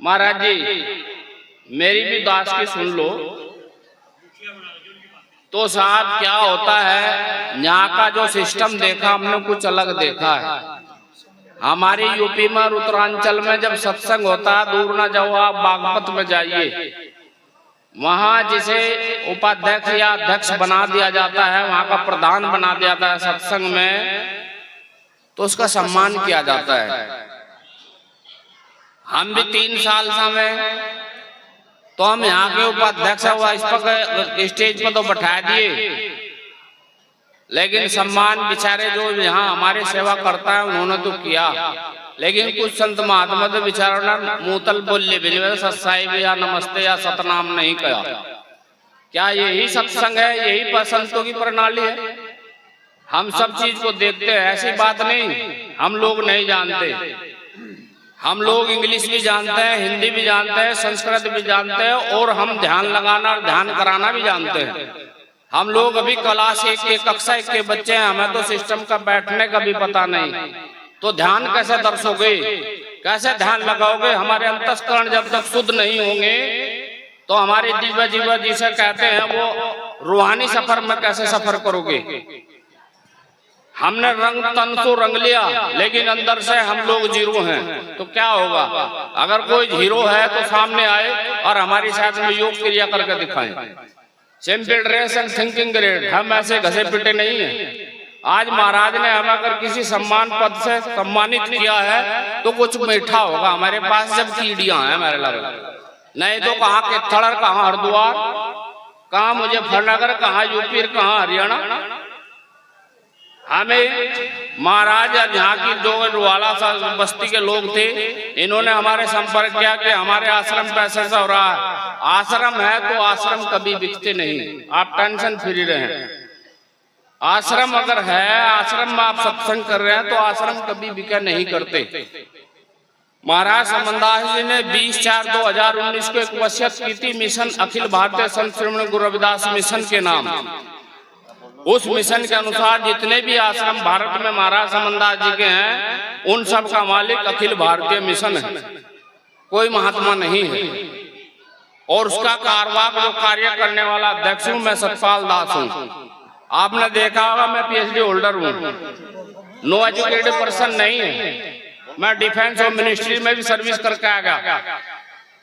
महाराज जी मेरी भी दास की सुन लो। तो साहब क्या होता है, यहाँ का जो सिस्टम देखा हमने कुछ अलग देखा है। हमारी यूपी में उत्तरांचल में जब सत्संग होता है, दूर ना जाओ आप बागपत में जाइए, वहां जिसे उपाध्यक्ष या अध्यक्ष बना दिया जाता है, वहां का प्रधान बना दिया जाता है सत्संग में, तो उसका सम्मान किया जाता है। हम भी 3 साल समय तो हम यहाँ के उपाध्यक्ष हुआ इस पर स्टेज पर तो बैठा दिए, लेकिन सम्मान बेचारे जो यहाँ हमारे सेवा करता है उन्होंने तो किया, लेकिन कुछ संत महात्मा तो बेचारों ने मुतल बोले बिना सत्साई भी या नमस्ते या सतनाम नहीं कहा। क्या यही सत्संग है? यही संतों की प्रणाली है? हम सब चीज को देखते हैं, ऐसी बात नहीं। हम लोग नहीं जानते, हम लोग इंग्लिश भी जानते हैं, हिंदी भी जानते हैं, संस्कृत भी जानते हैं, और हम ध्यान लगाना और ध्यान कराना भी जानते हैं। हम लोग अभी क्लास 1 के कक्षा 1 के बच्चे हैं, हमें तो सिस्टम का बैठने का भी पता नहीं। तो ध्यान कैसे दर्शोगे, कैसे ध्यान लगाओगे? हमारे अंतस्करण जब तक शुद्ध नहीं होंगे तो हमारे जीवा जिसे कहते हैं वो रूहानी सफर में कैसे सफर करोगे? हमने रंग तन तो रंग लिया, लेकिन अंदर से हम लोग जीरो हैं, तो क्या होगा? अगर कोई हीरो है तो सामने आए और हमारी साथ में योग क्रिया करके दिखाएं। Simple dress and thinking great. हम ऐसे घसे पिटे नहीं हैं। आज महाराज ने हमें अगर किसी सम्मान पद से सम्मानित किया है तो कुछ मीठा होगा हमारे पास, जब कीड़ियां हैं हमारे लगे। नहीं तो कहाँ केथड़, कहाँ हरिद्वार, कहाँ मुजफ्फरनगर, कहाँ यूपी, कहाँ हरियाणा। हमें महाराज यहाँ की जो रुवाला बस्ती के लोग थे, इन्होंने हमारे संपर्क किया कि हमारे आश्रम पे ऐसा हो रहा है। आश्रम है तो आश्रम कभी बिकते नहीं, आप टेंशन फ्री रहें। आश्रम अगर है, आश्रम में आप सत्संग कर रहे हैं तो आश्रम कभी बिका नहीं करते। महाराज समनदास जी ने 20/4/2019 को एक वसीयत की थी, मिशन अखिल भारतीय संत श्रीमण गुरु रविदास मिशन के नाम। उस मिशन के अनुसार जितने भी आश्रम भारत में महाराज समनदास जी के हैं, उन सब का मालिक अखिल भारतीय मिशन है, कोई महात्मा नहीं है। और उसका कारवाक जो कार्य करने वाला अध्यक्ष हूँ मैं, सतपाल दास हूँ। आपने देखा होगा मैं PhD होल्डर हूँ, नो एजुकेटेड पर्सन नहीं है। मैं डिफेंस और मिनिस्ट्री में भी सर्विस करके आ गया।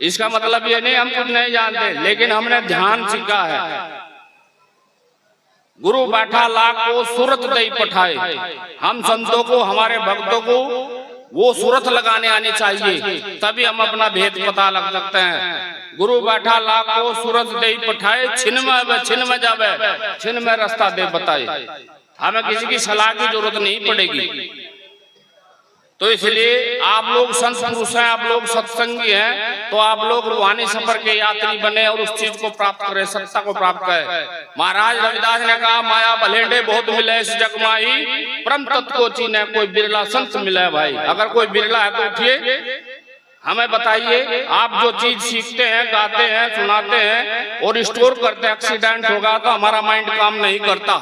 इसका मतलब ये नहीं हम कुछ नहीं जानते, लेकिन हमने ध्यान सीखा है। गुरु बैठा लाख को सूरत दई पठाए। हम संतों को, हमारे भक्तों को वो सूरत लगाने आनी चाहिए, तभी हम अपना भेद पता लग सकते हैं। गुरु बैठा लाख को सूरत दई पठाए, छिन में जावे, छिन में रास्ता दे बताए। हमें किसी की सलाह की जरूरत नहीं पड़ेगी। तो इसलिए आप लोग संत पुरुष हैं, आप लोग सत्संगी हैं, तो आप लोग रूहानी सफर के यात्री बने और उस चीज को प्राप्त करें, सत्ता को प्राप्त करें। महाराज रविदास ने कहा, माया भलेंडे बहुत मिले इस जग माही, परम तत्व को चीने कोई बिरला संत मिले भाई। अगर कोई बिरला है तो उठिए, हमें बताइए। आप जो चीज सीखते हैं, गाते हैं, सुनाते हैं और स्टोर करते हैं, एक्सीडेंट होगा तो हमारा माइंड काम नहीं करता,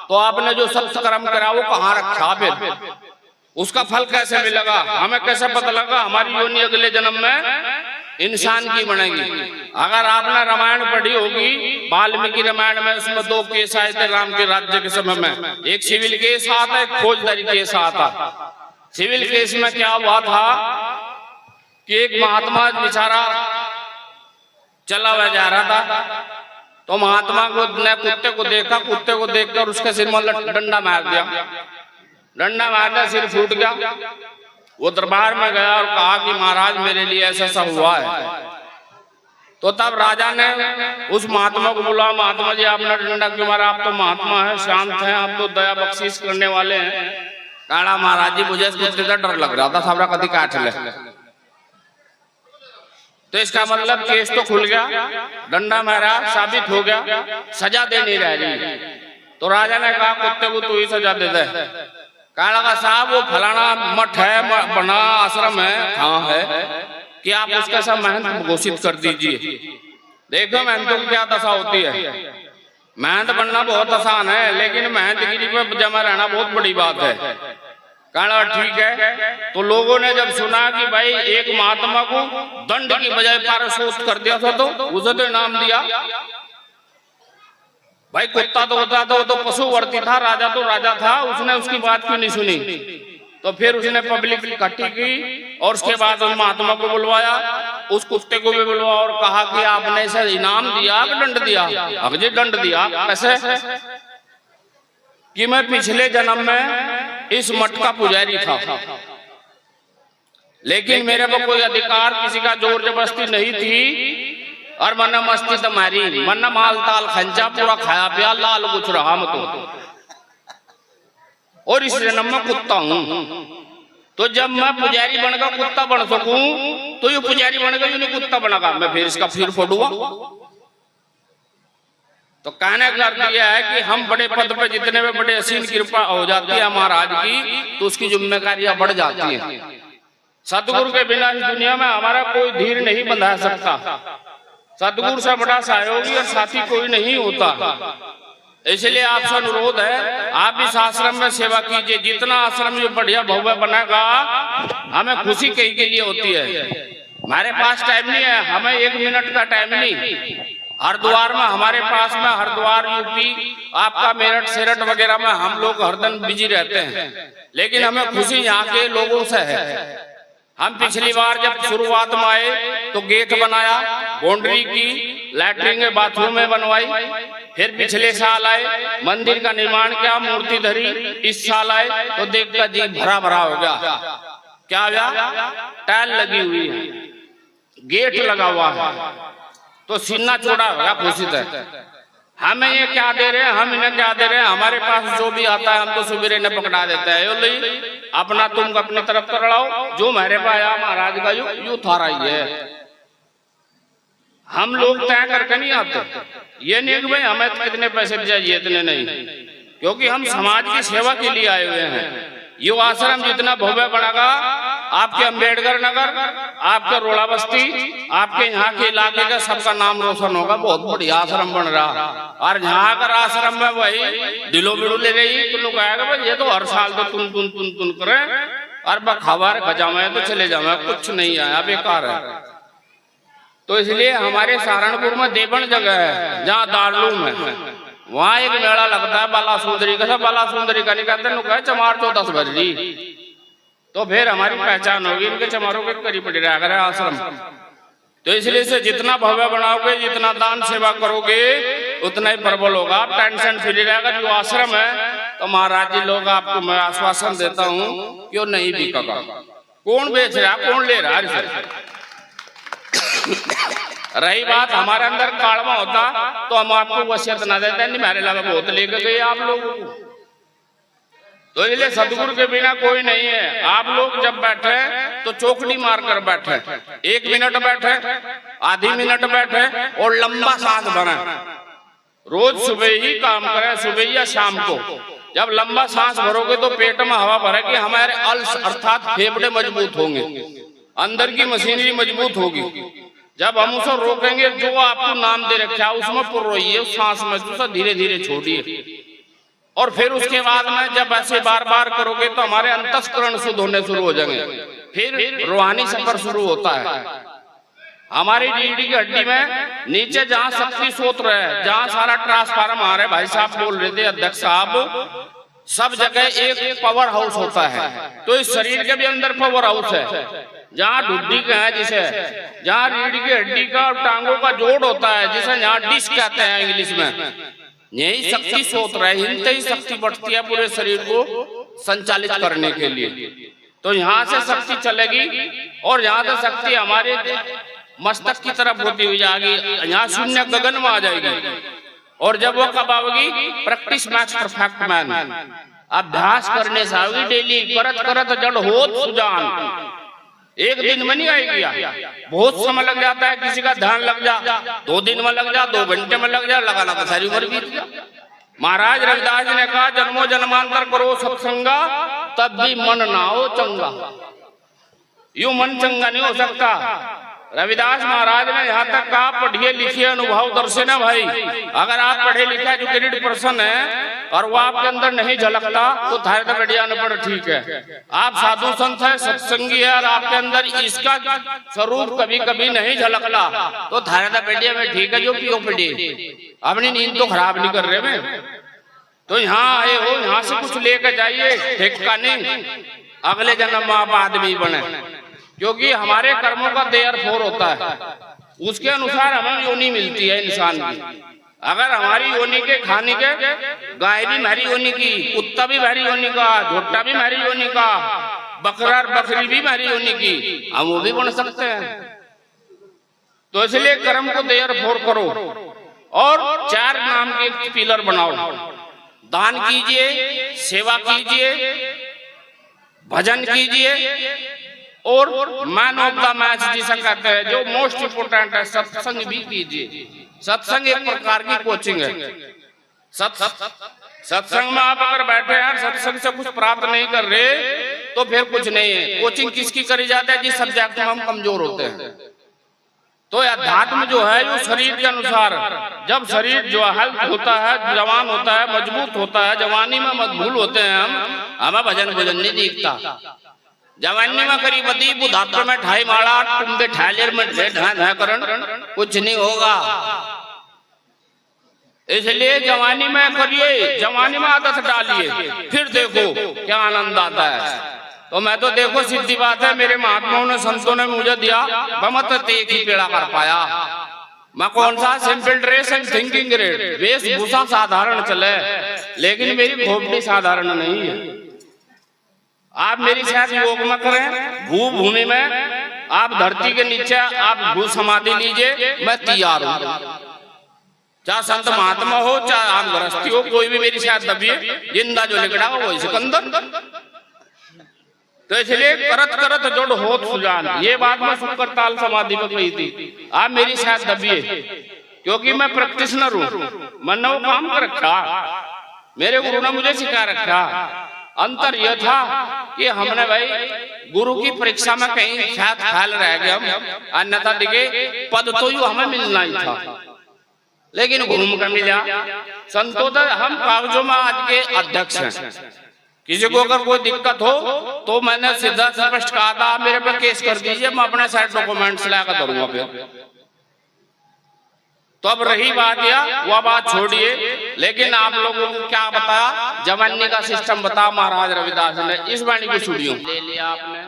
तो आपने जो सत्कर्म करा वो कहाँ रखा? फिर उसका फल कैसे मिलेगा? हमें कैसे पता लगा? हमारी योनि अगले जन्म में इंसान की बनेगी। अगर आपने रामायण पढ़ी होगी, वाल्मीकि रामायण में, उसमें 2 केस आए थे राम के राज्य के समय में। एक सिविल केस आता, एक फौजदारी केस आता। सिविल केस में क्या हुआ था कि एक महात्मा बेचारा चला हुआ जा रहा था, तो महात्मा को ने कुत्ते को देखा, कुत्ते को देखकर उसके सिर में डंडा मार दिया। डंडा मारने सिर फूट गया। वो दरबार में गया और कहा कि महाराज मेरे लिए ऐसा हुआ है। तो तब राजा ने उस महात्मा को बोला, महात्मा जी आपने डंडा क्यों मारा? आप तो महात्मा हैं, शांत हैं, आप तो दया बख्शीश करने वाले हैं। कहा महाराज जी मुझे कुत्ते से डर लग रहा था, सबरा कभी काट ले। तो इसका मतलब केस तो खुल गया, डंडा मारा साबित हो गया, सजा दे नहीं रही। तो राजा ने कहा कुत्ते को तू ही सजा दे दे। कहा लगा साहब वो फलाना मठ है, बना आश्रम है, कहाँ है कि आप उसका सब महंत घोषित कर दीजिए। देखो महंतों की क्या दशा होती है। महंत बनना बहुत आसान है, लेकिन महंतगिरी में जमा रहना बहुत बड़ी बात है। कहना ठीक है। तो लोगों ने जब सुना कि भाई एक महात्मा को दंड की बजाय पारितोषिक कर दिया था, तो उसे तो इनाम दिया। भाई कुत्ता तो होता था, वो तो पशुवर्ती था, राजा तो राजा था, उसने उसकी बात क्यों नहीं सुनी? तो फिर उसने पब्लिक इकट्ठी की और उसके बाद उस महात्मा को बुलवाया, उस कुत्ते को भी बुलवाया और कहा कि आपने इसे इनाम दिया कि दंड दिया? अगर दंड दिया। कैसे? कि मैं पिछले जन्म में इस मठ का पुजारी था, लेकिन मेरे को कोई अधिकार, किसी का जोर जबरदस्ती नहीं थी, और मन्ना मस्ती तुम्हारी, मन्ना माल ताल खंचा पूरा खाया पिया, लाल कुछ रहा मत, और इस जन्म में कुत्ता हूं। तो जब मैं पुजारी बनकर कुत्ता बन सकूं, तो ये पुजारी बनेगा, ये नहीं कुत्ता बनेगा, मैं फिर इसका फिर फोड़ूंगा। तो कहने का अर्थ यह है कि हम बड़े पद पे जितने में बड़े असीम कृपा हो जाती है महाराज की, तो उसकी जिम्मेदारियां बढ़ जाती हैं। सतगुरु के बिना इस दुनिया में हमारा कोई धीर नहीं बंधा सकता। सतगुरु से बड़ा सहयोगी और साथी कोई नहीं होता। इसलिए आपसे अनुरोध है, आप इस आश्रम में सेवा कीजिए। जितना आश्रम जो बढ़िया भव्य बनेगा, हमें खुशी कहीं के लिए होती है। हमारे पास टाइम नहीं है, हमें 1 मिनट का टाइम नहीं। हरिद्वार में हमारे पास में, हरिद्वार यूपी, आपका मेरठ सेरठ वगैरह में हम लोग हरदम बिजी रहते हैं, लेकिन हमें खुशी यहाँ के लोगों से है। हम पिछली बार जब शुरुआत में आए तो गेट बनाया, बाउंड्री की, लैट्रिन बाथरूम में बनवाई। फिर पिछले साल आए, मंदिर का निर्माण किया, मूर्ति धरी। इस साल आए तो देखकर जी भरा भरा हो गया। क्या हो गया? टाइल लगी हुई है, गेट लगा हुआ है, तो सीना चौड़ा हो गया खुशी से। हमें ये क्या दे रहे हैं, हम इन्हें क्या दे रहे हैं? हमारे पास जो भी आता है हम तो सुबेरे ने पकड़ा देते हैं, अपना तुम अपनी तरफ कर लड़ाओ, जो मेरे पास आया महाराज का यू थारा ही है। हम लोग तय करके नहीं आते, ये नहीं कि भाई हमें कितने पैसे भी चाहिए, इतने नहीं, क्योंकि हम समाज की सेवा के लिए आए हुए हैं। ये आश्रम जितना भव्य बनेगा, आपके अम्बेडकर नगर, आपके रोड़ा बस्ती, आपके यहाँ के इलाके का सबका नाम रोशन होगा। बहुत बढ़िया आश्रम बन रहा। और यहाँ का आश्रम में वही दिलो बिड़ो ले रही, तो लोग आएगा भाई ये तो हर साल तो तुन करे, और बखावर खजावे तो चले जावे, कुछ नहीं आया, बेकार है। तो इसलिए हमारे सहारनपुर में देवन जगह है जहाँ दारुलूम है, वहाँ एक मेला लगता है बाला सुंदरी का। बाला सुंदरी का नहीं कहते, चमार 14 बजरी, तो फिर हमारी पहचान होगी, इनके चमारों के करीब पड़ रहा है आश्रम। तो इसलिए से जितना भव्य बनाओगे, जितना दान सेवा करोगे, उतना ही प्रबल होगा, आप टेंशन फ्री रहेगा। जो आश्रम है तो महाराज जी लोग आपको मैं आश्वासन देता हूँ, क्यों नहीं बिकेगा। कौन बेच रहा, कौन ले रहा है? रही बात हमारे अंदर काड़वा होता तो हम आपको वसीयत ना देते, नहीं मेरे अलावा बहुत लेकर गए आप लोगों को। तो इसलिए सतगुरु के बिना कोई नहीं है। आप लोग जब बैठे तो चौकड़ी मारकर बैठे, 1 मिनट बैठे, आधी मिनट बैठे, और लंबा सांस भरें। रोज सुबह ही काम करें, सुबह या शाम को। जब लंबा सांस भरोगे तो पेट में हवा भरेगी, हमारे अल्स अर्थात फेफड़े मजबूत होंगे, अंदर की मशीनरी मजबूत होगी। जब हम उसे रोकेंगे, जो आपको नाम दे रखा है उसमें पुर रही है, उस सांस में धीरे धीरे छोड़िए। और फिर उसके बाद में जब ऐसे बार बार करोगे तो हमारे अंतस्करण शुद्ध होने शुरू हो जाएंगे। फिर रूहानी सफर शुरू होता है। हमारी रीढ़ की हड्डी में नीचे जहाँ शक्ति सूत्र है, जहाँ सारा ट्रांसफार्मर, हमारे भाई साहब बोल रहे थे, अध्यक्ष साहब, सब जगह एक पावर हाउस होता है। तो इस शरीर के भी अंदर पावर हाउस है, जहाँ ढुड्डी का है, जिसे जहाँ रीढ़ की हड्डी का और टांगों का जोड़ होता है, जिसे यहाँ डिस्क कहते हैं इंग्लिश में। यही शक्ति स्रोत है, हिंते ही शक्ति बढ़ती है पूरे शरीर को संचालित करने के लिए। तो यहाँ से शक्ति चलेगी और यहाँ से शक्ति हमारे मस्तक की तरफ होती हुई जाएगी, यहाँ शून्य गगन में आ जाएगी। और जब वो कब आएगी? प्रैक्टिस मैक्स परफेक्ट मैन, अभ्यास करने से आएगी। डेली करत करत जड़ होत सुजान, एक दिन में नहीं आएगी। बहुत समय लग जाता है, किसी का ध्यान लग जा 2 दिन में लग जा, 2 घंटे में लग जा, लगा लगा सारी उम्र बीत जा। महाराज रविदास जी ने कहा, जन्मों जन्मांतर करो सत्संगा, तब भी मन ना हो चंगा। यूं मन चंगा नहीं हो सकता। रविदास महाराज ने यहाँ तक कहा पढ़िए लिखिए अनुभव दर्शन है भाई। अगर आप पढ़े लिखे एजुकेटेड पर्सन है और वो आपके अंदर नहीं झलकता तो थारे तो बढ़िया अनपढ़ ठीक है। आप साधु संत है, सत्संगी है और आपके अंदर इसका स्वरूप कभी कभी नहीं झलकला तो थारे तो बढ़िया में ठीक है। जो पियो पढ़िए अपनी नींद तो खराब नहीं कर रहे में। तो यहाँ आए हो, यहाँ से कुछ लेकर जाइए, ठेका नहीं अगले जन्म में आप आदमी बने, क्योंकि हमारे कर्मों का देयर फोर होता है, उसके अनुसार हमें योनि मिलती है इंसान की। अगर हमारी योनि के खाने के गाय भी हमारी योनि की, कुत्ता भी हमारी योनि का, झोटा भी हमारी योनि का, बकरा बकरी भी हमारी योनि की, हम वो भी बन सकते हैं। तो इसलिए कर्म को देयर फोर करो और 4 नाम के पिलर बनाओ। दान कीजिए, सेवा कीजिए, भजन कीजिए और मैन ऑफ द मैच जिसे कहते हैं, जो मोस्ट इम्पोर्टेंट है, सत्संग भी कीजिए। सत्संग एक प्रकार की कोचिंग है। सत्संग में आप अगर बैठे हैं, सत्संग से कुछ प्राप्त नहीं कर रहे तो फिर कुछ नहीं है। कोचिंग किसकी करी जाती है? जिस सब्जेक्ट में हम कमजोर होते हैं। तो अध्यात्म जो है वो शरीर के अनुसार, जब शरीर जो हेल्थ होता है, जवान होता है, मजबूत होता है, जवानी में मजबूत होते हैं हम, हमें भजन भजन नहीं दिखता। जवानी में करीब बुढ़ापे में ढाई माड़ा तुम दे ठालेर में कुछ नहीं होगा। इसलिए जवानी में करिए, जवानी में आदत डालिए, फिर देखो क्या आनंद आता है। तो मैं तो देखो सीधी बात है, मेरे महात्माओं ने संतों ने मुझे दिया बमत एक ही पेड़ा कर पाया। मैं कौन सा simple dress and thinking grade, वेशभूषा साधारण चले लेकिन मेरी खोपड़ी साधारण नहीं है। आप मेरी साथ योग में करें, भू भूमि में आप धरती के नीचे आप भू समाधि लीजिए, मैं तैयार हूँ। चाहे संत महात्मा हो, चाहे आम गृहस्थी हो, कोई भी मेरी साथ दबिए, जिंदा जो निकला हो वही सिकंदर। तो इसलिए करत करत जोड़ होत सुजान, ये बात मैं शुक्र ताल समाधि में कही थी। आप मेरी साथ दबिए, क्योंकि मैं प्रैक्टिशनर हूँ, मैंने वो काम कर रखा, मेरे गुरु ने मुझे सिखा रखा। अंतर यह था कि हमने भाई गुरु की परीक्षा में कहीं शायद ख्याल रह गए हम, अन्यथा दिखे पद तो यू हमें मिलना ही था, लेकिन गुरु का मिला। संतों हम कागजों में आज के अध्यक्ष हैं। किसी को अगर कोई दिक्कत हो तो मैंने सीधा स्पष्ट कहा था, मेरे पे केस कर दीजिए, मैं अपने सारे डॉक्यूमेंट्स लाकर करूंगा। फिर तो अब रही बात वह बात छोड़िए, लेकिन आप लोगों को क्या बताया, जवानी का सिस्टम बताया महाराज रविदास ने। इस वाणी की सुनियों ले लिया आपने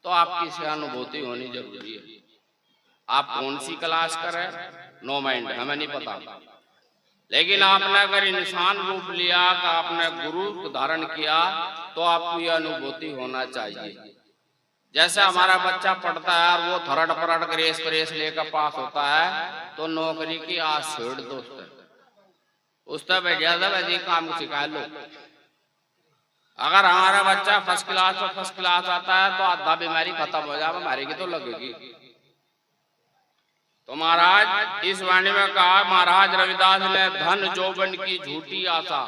तो आपकी से अनुभूति होनी जरूरी है। आप कौन सी क्लास करें, नो माइंड, हमें नहीं पता, लेकिन आपने अगर इंसान रूप लिया, आपने गुरु धारण किया, तो आपको यह अनुभूति होना चाहिए। जैसे हमारा बच्चा पढ़ता है और वो थर्ड परड ग्रेस प्रेस लेकर पास होता है तो नौकरी की आस छोड़ दोस्त, उस तक ज्यादा वैसे काम सिखा लो। अगर हमारा बच्चा फर्स्ट क्लास आता है तो आधा बीमारी खत्म हो जाए, हमारी की तो लगेगी। तो महाराज इस वाणी में कहा, महाराज रविदास ने, धन जोबन की झूठी आशा,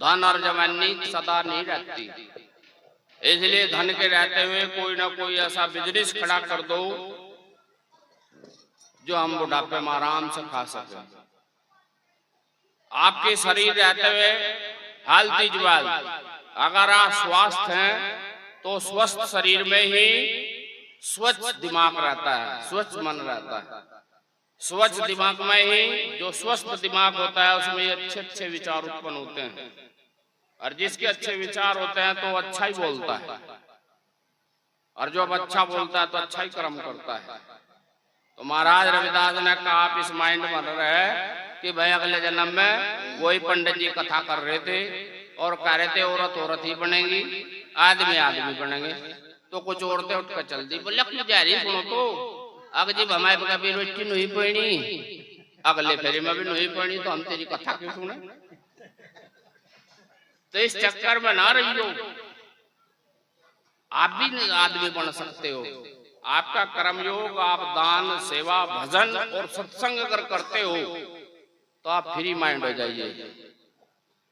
धन और जवानी सदा नहीं रहती, इसलिए धन के रहते हुए कोई ना कोई ऐसा बिजनेस खड़ा कर दो जो हम बुढ़ापे में आराम से खा सके। आपके शरीर रहते हुए हेल्थ इज वेल्थ, अगर आप स्वस्थ हैं तो स्वस्थ शरीर में ही स्वच्छ दिमाग रहता है, स्वच्छ मन रहता है। स्वच्छ दिमाग में ही, जो स्वस्थ दिमाग होता है उसमें अच्छे अच्छे विचार उत्पन्न होते हैं, और जिसके अच्छे विचार होते हैं तो अच्छा ही बोलता है, और जो अब अच्छा बोलता है तो अच्छा ही कर्म करता है। तो महाराज रविदास ने कहा, आप इस माइंड में रहे कि भाई अगले जन्म में वही पंडित जी कथा कर रहे थे और कह रहे थे औरत औरत ही बनेगी, आदमी आदमी बनेंगे। तो कुछ औरतें उठ कर चल दी, बोले क्यों जा रही, सुनो तो अगर जी हमारे कभी रोटी नहीं पड़ी, अगले फेरे में भी नहीं पड़ी, तो हम तेरी कथा क्यों सुने। तो इस चक्कर में ना रही हो, आप भी आदमी बन सकते हो। आपका कर्मयोग, आप दान सेवा भजन और सत्संग अगर करते हो तो आप फ्री माइंड हो जाइए।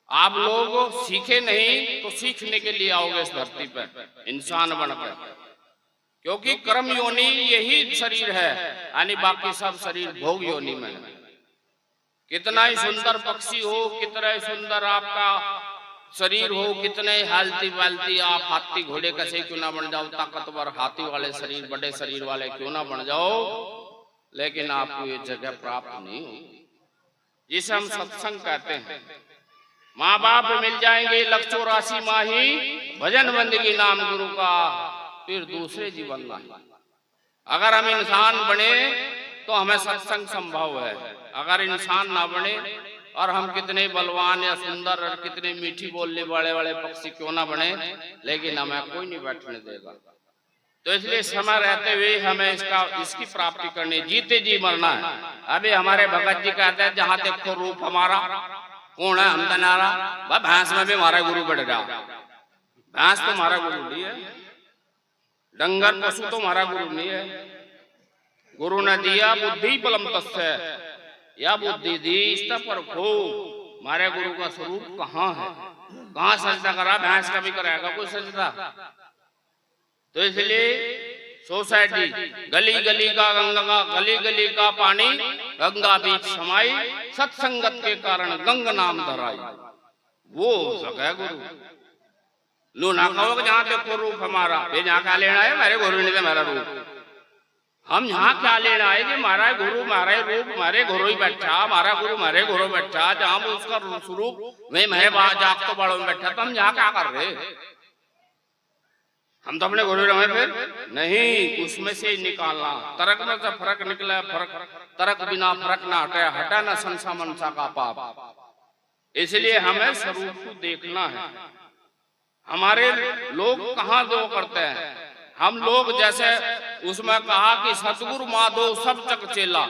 आप लोग सीखे नहीं तो सीखने के लिए आओगे इस धरती पर इंसान बनकर। क्योंकि कर्म योनि यही शरीर है, यानी बाकी सब शरीर भोग योनि में है। कितना ही सुंदर पक्षी हो, कितना ही सुंदर आपका शरीर हो, कितने हालती वालती आप हाथी घोड़े कैसे क्यों ना बन जाओ, ताकतवर हाथी वाले शरीर, बड़े शरीर वाले क्यों ना बन जाओ, लेकिन आपको ये जगह प्राप्त नहीं होगी जिसे हम सत्संग कहते हैं। माँ बाप मिल जाएंगे 184 माही, भजन बंदगी नाम गुरु का, फिर दूसरे जीवन नहीं। अगर हम इंसान बने तो हमें सत्संग संभव है, अगर इंसान ना बने और हम कितने बलवान या सुंदर और कितने मीठी बोलने वाले वाले पक्षी क्यों ना बने, लेकिन हमें कोई नहीं बैठने देगा। तो इसलिए समय रहते हुए हमें इसकी प्राप्ति करनी, जीते जी मरना है। अभी हमारे भगत जी कहते हैं जहां देखो रूप हमारा, कौन है हम तनारा, भैंस में भी हमारा गुरु बैठ रहा, भैंस तो हमारा गुरु नहीं है, डंगर पशु तो हमारा गुरु नहीं है। गुरु ने दिया बुद्धि बलम तस्य, या बुद्धि दी इस पर खो, हमारे गुरु का स्वरूप कहाँ है, कहाँ सजदा करा, भैंस का भी कराएगा कोई सजदा। तो इसलिए सोसाइटी गली गली का गंगा, गली गली का पानी गंगा बीच समाई, सत्संगत के कारण गंग नाम धराई, वो सके गुरु। लो ना कहो जहाँ देखो रूप हमारा, ये जहाँ क्या लेना है, मेरे गुरु ने मेरा रूप, हम यहाँ क्या लेना है कि हमारा गुरु हमारे रूप, हमारे गुरु ही बैठा, हमारा गुरु हमारे गुरु बैठा, जहाँ उसका स्वरूप वही मेरे जाग तो बड़ों में बैठा, तो हम यहाँ क्या कर रहे, हम तो अपने गुरु रहे फिर नहीं, उसमें से निकालना, तरक में से फर्क निकला, फर्क तरक बिना फर्क ना हटे, हटा ना संसा मनसा का पाप। इसलिए हमें स्वरूप को देखना है। हमारे लोग कहाँ दो करते हैं, हम लोग जैसे उसमें कहा कि सतगुरु माधो सब चक चेला,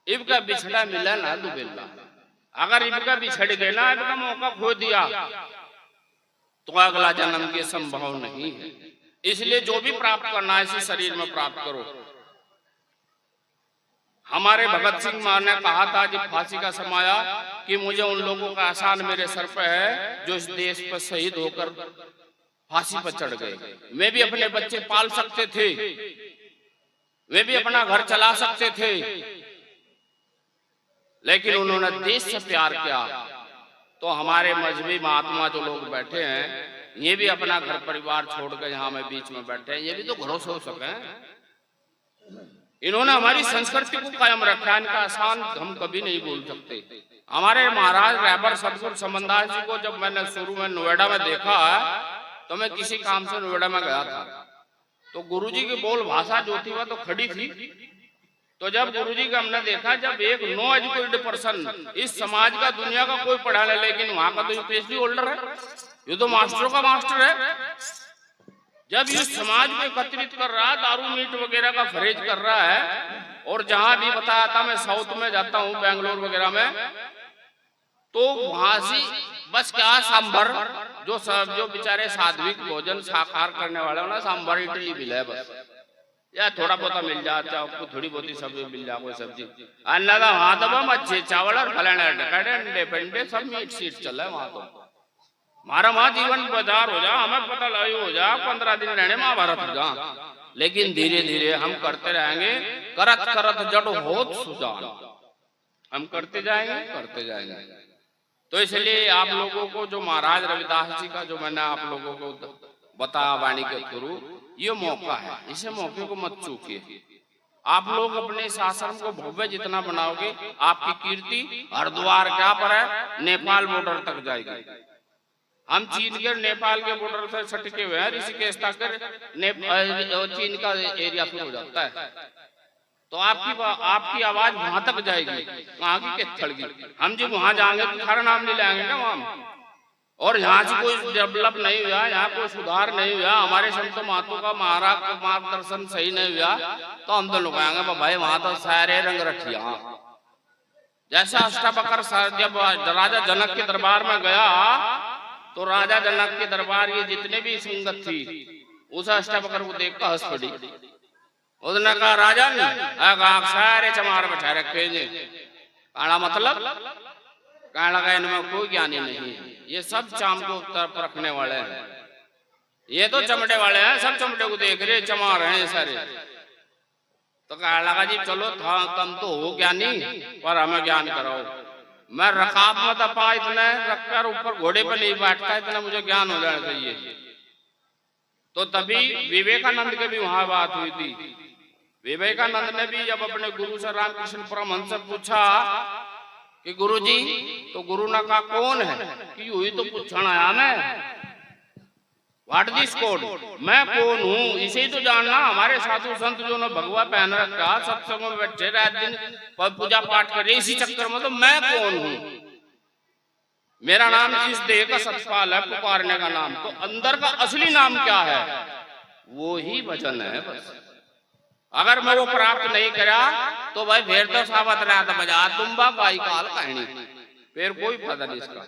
इबका बिछड़ा मिला ना दुबेला, अगर इबका बिछड़ गए ना, इबका मौका खो दिया तो अगला जन्म के संभव नहीं है। इसलिए जो भी प्राप्त करना है इसी शरीर में प्राप्त करो। हमारे भगत सिंह मां ने कहा था जब फांसी का समय आया कि मुझे उन लोगों का एहसान मेरे सर पे है जो इस देश पर शहीद होकर फांसी पर चढ़ गए। वे भी अपने बच्चे पाल सकते थे, वे भी अपना घर चला सकते थे, लेकिन उन्होंने देश से प्यार किया। तो हमारे मजहबी महात्मा जो लोग बैठे हैं, ये भी अपना घर परिवार छोड़कर यहाँ में बीच में बैठे हैं, ये भी तो घरों से हो सके। इन्होंने हमारी संस्कृति को कायम रखा, इनका एहसान हम कभी नहीं भूल सकते। हमारे महाराज रहबर सतगुरु समनदास जी को जब मैंने शुरू में नोएडा में देखा, तो मैं किसी काम से नोएडा में गया था, तो गुरुजी की बोल भाषा जो थी वह तो खड़ी थी। तो जब गुरुजी का हमने देखा, जब एक नो एजुकेटेड पर्सन इस समाज का, दुनिया का कोई पढ़ा नहीं, लेकिन वहां का तो पीएचडी होल्डर है, ये तो मास्टरों का मास्टर है, जब इस समाज को एकत्रित कर रहा है, दारू मीट वगैरह का परहेज कर रहा है, और जहां भी बताया था, मैं साउथ में जाता हूँ बेंगलोर वगैरह में, तो वहां से बस क्या सांभर, जो बेचारे सात्विक भोजन शाकाहार करने वाले ना, सांभर इडली मिले है बस, या थोड़ा बहुत मिल जाता, आपको थोड़ी बहुत सब्जी मिल जाए, कोई सब्जी अन्ना वहां तो अच्छे चावल और फलाने पेंडे सब मीट सीट चल है वहां। तो हमारा वहां जीवन बाजार हो जा, हमें पता लगे हो जा, 15 दिन रहने महाभारत हो जा, लेकिन धीरे धीरे हम करते रहेंगे, करत करत जड़ होत सुजान, हम करते जाएंगे। तो इसलिए आप लोगों को जो महाराज रविदास जी का जो मैंने आप लोगों को बताया वाणी के थ्रू, ये मौका है, इसे मौके को मत चूकिए। आप लोग अपने शासन को भव्य जितना बनाओगे, आपकी कीर्ति हरिद्वार क्या पर है, नेपाल बॉर्डर तक जाएगी। हम चीन के नेपाल के बॉर्डर से सटके हुए हैं, ऋषिकेश तक चीन का एरिया शुरू हो जाता है, तो आपकी आवाज वहां तक जाएगी, वहां की स्थल की। हम जब वहां जाएंगे तो हमारा नाम नहीं लाएंगे ना वहां, और यहाँ से कोई डेवलप नहीं हुआ, यहाँ कोई सुधार नहीं हुआ, हमारे संत महात्मा का महाराज का मार्गदर्शन सही नहीं हुआ, तो हम तो लोग आएंगे भाई वहां तो सारे रंग रखिया। जैसा अष्टावक्र जब राजा जनक के दरबार में गया, तो राजा जनक के दरबार ये जितने भी संगत थी, उस अष्टावक्र को देख कर हंस पड़ी। उसने कहा राजा ने सारे चमार बैठा रखे, काला मतलब कहने लगा इनमें कोई ज्ञानी नहीं है, ये सब चाम के उत्तर पर रखने वाले हैं। ये तो चमड़े वाले हैं, सब चमड़े को देख रहे, चमा रहे हैं सारे। तो कहा लगा जी चलो था तुम तो हो ज्ञानी, पर हमें ज्ञान कराओ। मैं रकाब मत अपा इतना रखकर ऊपर घोड़े पर नहीं बैठता, इतना मुझे ज्ञान हो जाना चाहिए। तो तभी विवेकानंद के भी वहां बात हुई थी। विवेकानंद ने भी जब अपने गुरु से रामकृष्ण परमहंस से पूछा कि गुरु जी, तो गुरु ने कहा कौन है कि हुई तो पूछना आया मैं, व्हाट दिस कोड, मैं कौन हूँ इसे ही तो जानना। हमारे साधु संत जो ने भगवा पहन रखा, सत्संग में बैठे रात दिन पूजा पाठ करे, इसी चक्कर में तो मैं कौन हूँ। मेरा नाम इस देह का सतपाल है, पुकारने का नाम। तो अंदर का असली नाम क्या है, वो ही वचन है बस। अगर मैं वो प्राप्त नहीं करा तो भाई फिर तो सावत रहा था बजा तुम्बा बाई काल कहानी, फिर कोई पता नहीं इसका।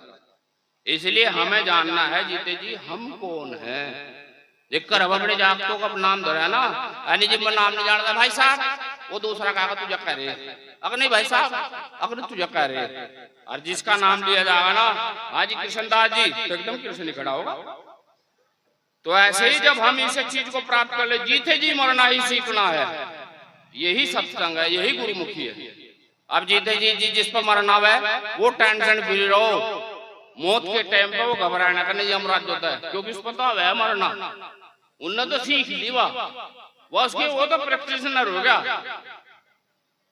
इसलिए हमें जानना है जीते जी हम कौन हैं। देखकर हम अपने जागतों का नाम धरा ना, यानी जब मैं नाम नहीं जानता भाई साहब, वो दूसरा कहा तुझे कह रहे, अगर नहीं भाई साहब अगर तुझे कह रहे। और जिसका नाम लिया जाएगा ना हाजी कृष्णदास जी, तो एकदम कृष्ण खड़ा होगा। तो ऐसे ही जब हम इस चीज को प्राप्त कर ले, जीते जी मरना ही सीखना है, यही सत्संग है, यही गुरुमुखी है। अब जीते जी जिस पर मरना है वो टेंशन फ्री रहो, मौत के टाइम पे वो घबराना का नहीं यमराज होता है, क्योंकि उसको पता है मरना। उनने तो सीख ली वो तो प्रैक्टिशनर हो गया।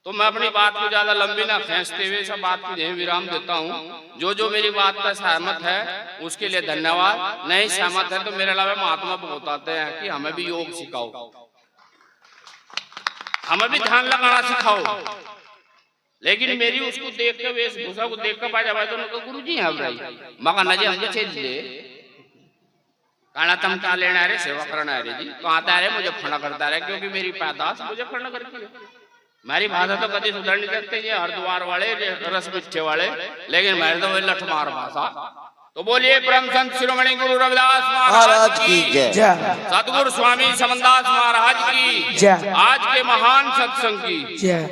तो मैं अपनी बात को ज्यादा लंबी ना खींचते हुए सब बात को यही विराम देता हूँ। जो मेरी बात पर सहमत है उसके लिए धन्यवाद, नहीं सहमत है तो मेरे अलावा महात्मा बताते हैं कि हमें भी योग सिखाओ, हमें भी ध्यान लगाना सिखाओ। लेकिन मेरी उसको देख के वेशभूषा को देख कर बाजा भाई दोनों गुरु जी हैं भाई मगा नजी हमको चेल ले कहना तुम क्या लेना रे, सेवा करना है जी। तो आता है मुझे खड़ा करता है, क्योंकि मेरी पैदाश मुझे खड़ा करती है। मेरी भाषा तो कभी सुधर नहीं सकते ये हरिद्वार वाले रस मिठे वाले, लेकिन मेरे तो वही लठमार भाषा। तो बोलिए परम संत शिरोमणि गुरु रविदास महाराज की जय, सतगुरु स्वामी समनदास महाराज की जय, आज के महान सत्संग की जय।